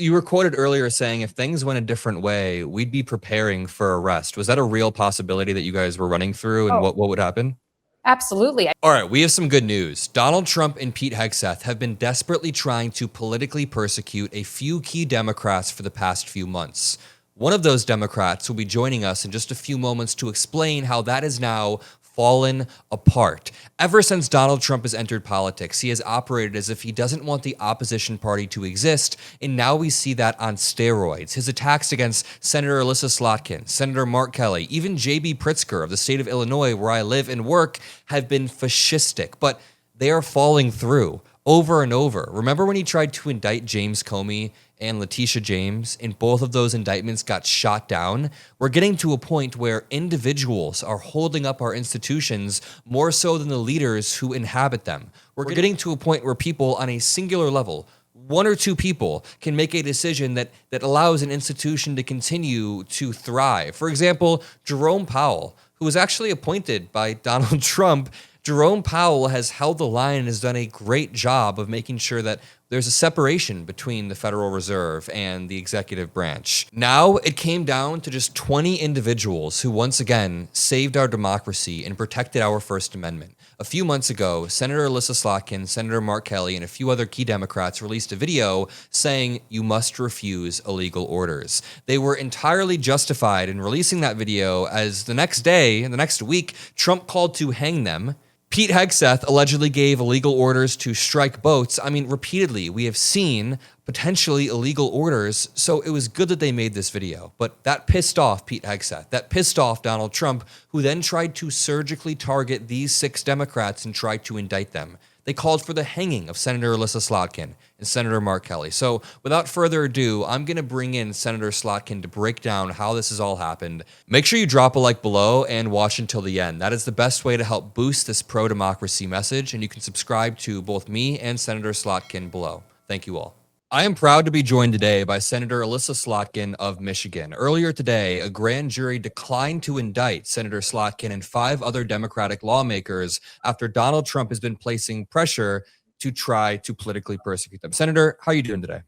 You were quoted earlier saying if things went a different way, we'd be preparing for arrest. Was that a real possibility that you guys were running through, and Oh, what would happen? absolutely. All right, we have some good news. Donald Trump and Pete Hegseth have been desperately trying to politically persecute a few key Democrats for the past few months. One of those Democrats will be joining us in just a few moments to explain how that is now fallen apart. Ever since Donald Trump has entered politics, he has operated as if he doesn't want the opposition party to exist, and now we see that on steroids. His attacks against Senator Elissa Slotkin, Senator Mark Kelly, even J.B. Pritzker of the state of Illinois, where I live and work, have been fascistic, but they are falling through over and over. Remember when he tried to indict James Comey and Letitia James, and both of those indictments got shot down? We're getting to a point where individuals are holding up our institutions more so than the leaders who inhabit them. We're getting to a point where people on a singular level, one or two people, can make a decision that allows an institution to continue to thrive. For example, Jerome Powell, who was actually appointed by Donald Trump. Jerome Powell has held the line and has done a great job of making sure that there's a separation between the Federal Reserve and the executive branch. Now it came down to just 20 individuals who once again saved our democracy and protected our First Amendment. A few months ago, Senator Elissa Slotkin, Senator Mark Kelly, and a few other key Democrats released a video saying you must refuse illegal orders. They were entirely justified in releasing that video as the next day, the next week, Trump called to hang them. Pete Hegseth allegedly gave illegal orders to strike boats. I mean, repeatedly, we have seen potentially illegal orders, so it was good that they made this video. But that pissed off Pete Hegseth. That pissed off Donald Trump, who then tried to surgically target these 6 Democrats and tried to indict them. They called for the hanging of Senator Elissa Slotkin and Senator Mark Kelly. So without further ado, I'm going to bring in Senator Slotkin to break down how this has all happened. Make sure you drop a like below and watch until the end. That is the best way to help boost this pro-democracy message, and you can subscribe to both me and Senator Slotkin below. Thank you all. I am proud to be joined today by Senator Elissa Slotkin of Michigan. Earlier today, a grand jury declined to indict Senator Slotkin and 5 other Democratic lawmakers after Donald Trump has been placing pressure to try to politically persecute them. Senator, how are you doing today?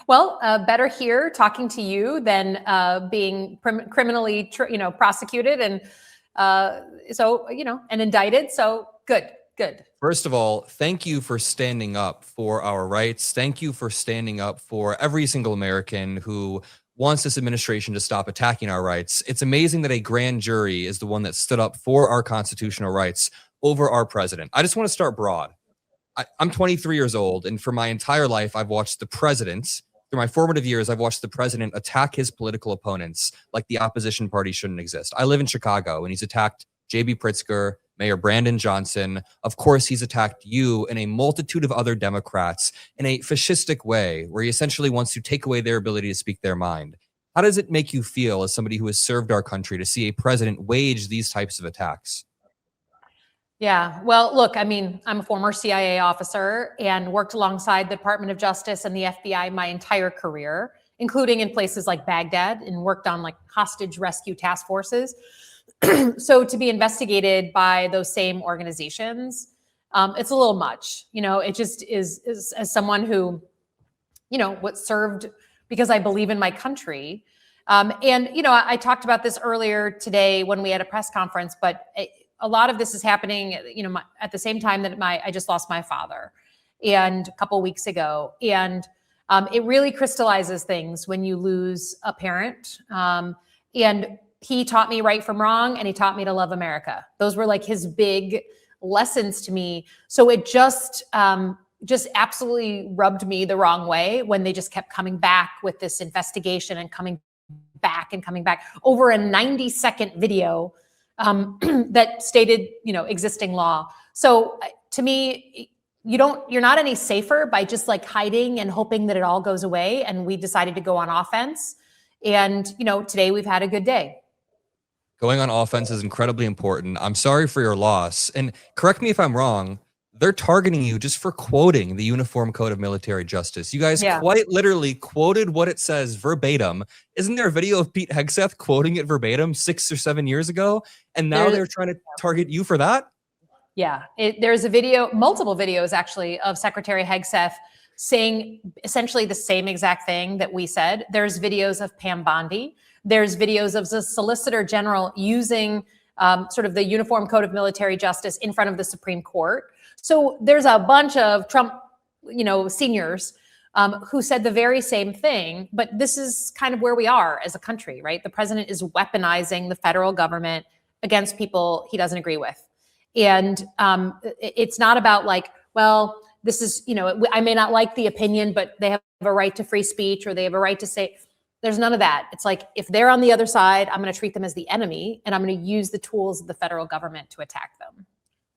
Well, better here talking to you than being criminally, prosecuted and and indicted. So good. First of all, thank you for standing up for our rights. Thank you for standing up for every single American who wants this administration to stop attacking our rights. It's amazing that a grand jury is the one that stood up for our constitutional rights over our president. I just want to start broad. I'm 23 years old, and for my entire life, I've watched the president, through my formative years, I've watched the president attack his political opponents like the opposition party shouldn't exist. I live in Chicago, and he's attacked J.B. Pritzker, Mayor Brandon Johnson. Of course, he's attacked you and a multitude of other Democrats in a fascistic way where he essentially wants to take away their ability to speak their mind. How does it make you feel as somebody who has served our country to see a president wage these types of attacks? Yeah, well, look, I mean, I'm a former CIA officer and worked alongside the Department of Justice and the FBI my entire career, including in places like Baghdad, and worked on like hostage rescue task forces. So to be investigated by those same organizations, it's a little much. It just is as someone who, what served because I believe in my country. I talked about this earlier today when we had a press conference, but a lot of this is happening, at the same time that I just lost my father and a couple of weeks ago. And it really crystallizes things when you lose a parent. And he taught me right from wrong, and he taught me to love America. Those were like his big lessons to me. So it just absolutely rubbed me the wrong way when they just kept coming back with this investigation and coming back over a 90-second video that stated, existing law. So to me, you're not any safer by just like hiding and hoping that it all goes away. And we decided to go on offense. And, today we've had a good day. Going on offense is incredibly important. I'm sorry for your loss. And correct me if I'm wrong, they're targeting you just for quoting the Uniform Code of Military Justice. You guys quite literally quoted what it says verbatim. Isn't there a video of Pete Hegseth quoting it verbatim 6 or 7 years ago? And now they're trying to target you for that? Yeah, there's a video, multiple videos actually, of Secretary Hegseth saying essentially the same exact thing that we said. There's videos of Pam Bondi. There's videos of the Solicitor General using sort of the Uniform Code of Military Justice in front of the Supreme Court. So there's a bunch of Trump, seniors who said the very same thing, but this is kind of where we are as a country, right? The president is weaponizing the federal government against people he doesn't agree with. And it's not about like, well, this is, I may not like the opinion, but they have a right to free speech, or they have a right to say. There's none of that. It's like, if they're on the other side, I'm going to treat them as the enemy, and I'm going to use the tools of the federal government to attack them.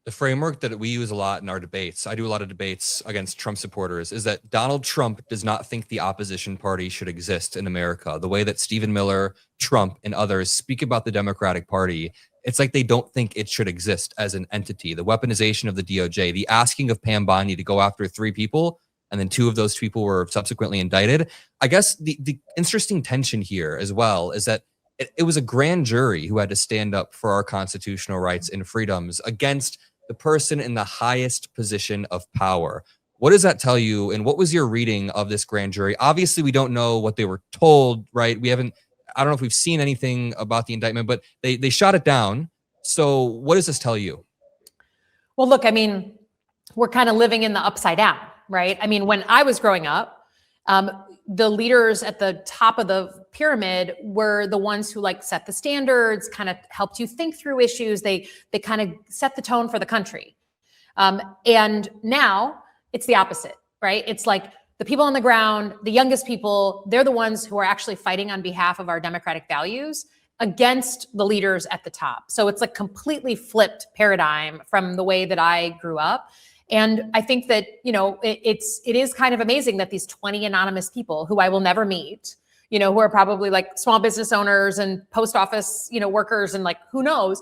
The framework that we use a lot in our debates, I do a lot of debates against Trump supporters, is that Donald Trump does not think the opposition party should exist in America. The way that Stephen Miller, Trump, and others speak about the Democratic Party, it's like they don't think it should exist as an entity. The weaponization of the DOJ, the asking of Pam Bondi to go after 3 people, and then 2 of those people were subsequently indicted. I guess the interesting tension here as well is that it was a grand jury who had to stand up for our constitutional rights and freedoms against the person in the highest position of power. What does that tell you? And what was your reading of this grand jury? Obviously, we don't know what they were told, right? I don't know if we've seen anything about the indictment, but they shot it down. So what does this tell you? Well, look, we're kind of living in the upside down, right? When I was growing up, the leaders at the top of the pyramid were the ones who set the standards, kind of helped you think through issues. They kind of set the tone for the country. And now it's the opposite, right? It's like the people on the ground, the youngest people, they're the ones who are actually fighting on behalf of our democratic values against the leaders at the top. So it's a completely flipped paradigm from the way that I grew up. And I think that, it is kind of amazing that these 20 anonymous people who I will never meet, who are probably small business owners and post office, workers and who knows,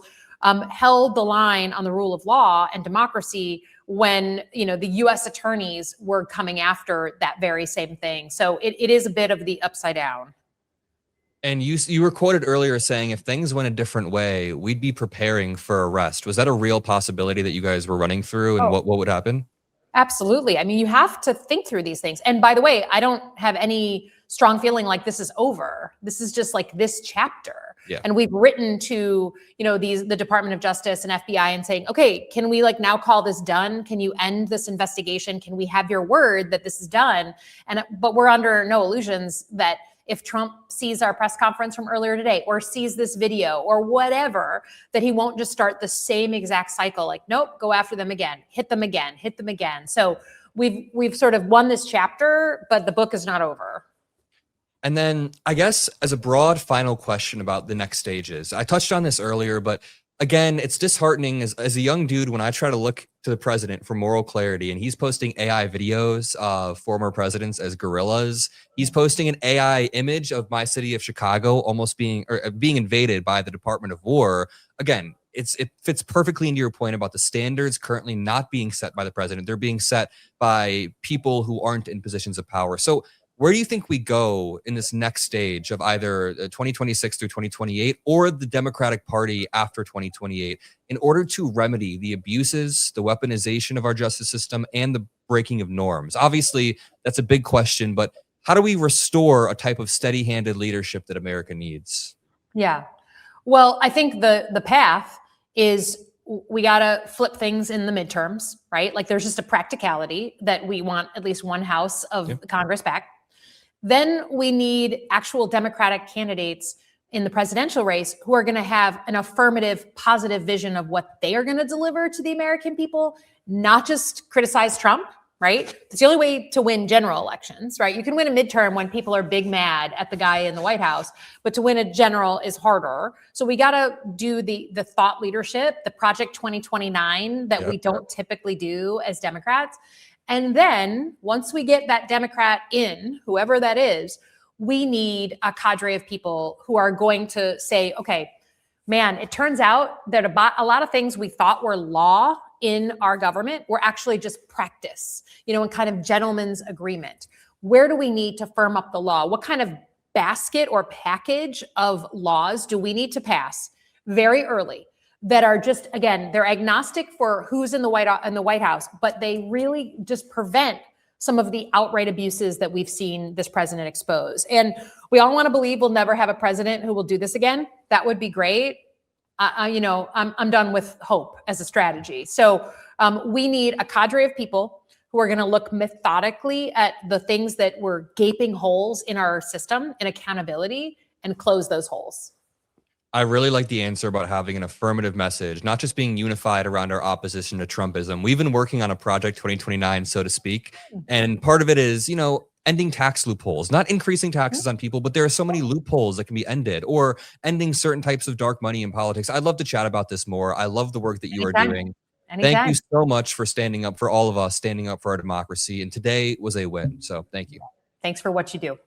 held the line on the rule of law and democracy when, the US attorneys were coming after that very same thing. So it is a bit of the upside down. And you were quoted earlier saying if things went a different way, we'd be preparing for arrest. Was that a real possibility that you guys were running through, and what would happen? Absolutely. You have to think through these things. And by the way, I don't have any strong feeling like this is over. This is just this chapter. Yeah. And we've written to, the Department of Justice and FBI and saying, okay, can we now call this done? Can you end this investigation? Can we have your word that this is done? But we're under no illusions that if Trump sees our press conference from earlier today or sees this video or whatever, that he won't just start the same exact cycle. Nope, go after them again, hit them again, hit them again. So we've sort of won this chapter, but the book is not over. And then I guess as a broad final question about the next stages, I touched on this earlier, but again, it's disheartening as a young dude when I try to look to the president for moral clarity, and he's posting AI videos of former presidents as gorillas. He's posting an AI image of my city of Chicago almost being invaded by the Department of War. Again, it fits perfectly into your point about the standards currently not being set by the president. They're being set by people who aren't in positions of power. So where do you think we go in this next stage of either 2026 through 2028 or the Democratic Party after 2028 in order to remedy the abuses, the weaponization of our justice system, and the breaking of norms? Obviously, that's a big question, but how do we restore a type of steady-handed leadership that America needs? Yeah. Well, I think the path is we got to flip things in the midterms, right? There's just a practicality that we want at least one house of Congress back. Then we need actual Democratic candidates in the presidential race who are going to have an affirmative, positive vision of what they are going to deliver to the American people, not just criticize Trump, right? It's the only way to win general elections, right? You can win a midterm when people are big mad at the guy in the White House, but to win a general is harder. So we got to do the thought leadership, the Project 2029 that we don't typically do as Democrats. And then once we get that Democrat in, whoever that is, we need a cadre of people who are going to say, okay, man, it turns out that a lot of things we thought were law in our government were actually just practice, and kind of gentleman's agreement. Where do we need to firm up the law? What kind of basket or package of laws do we need to pass very early that are just, again, they're agnostic for who's in the White House, but they really just prevent some of the outright abuses that we've seen this president expose. And we all want to believe we'll never have a president who will do this again. That would be great. I'm done with hope as a strategy. So we need a cadre of people who are going to look methodically at the things that were gaping holes in our system and accountability and close those holes. I really like the answer about having an affirmative message, not just being unified around our opposition to Trumpism. We've been working on a Project 2029, so to speak. And part of it is, ending tax loopholes, not increasing taxes on people, but there are so many loopholes that can be ended, or ending certain types of dark money in politics. I'd love to chat about this more. I love the work that you are doing. Thank you so much for standing up for all of us, standing up for our democracy. And today was a win. So thank you. Thanks for what you do.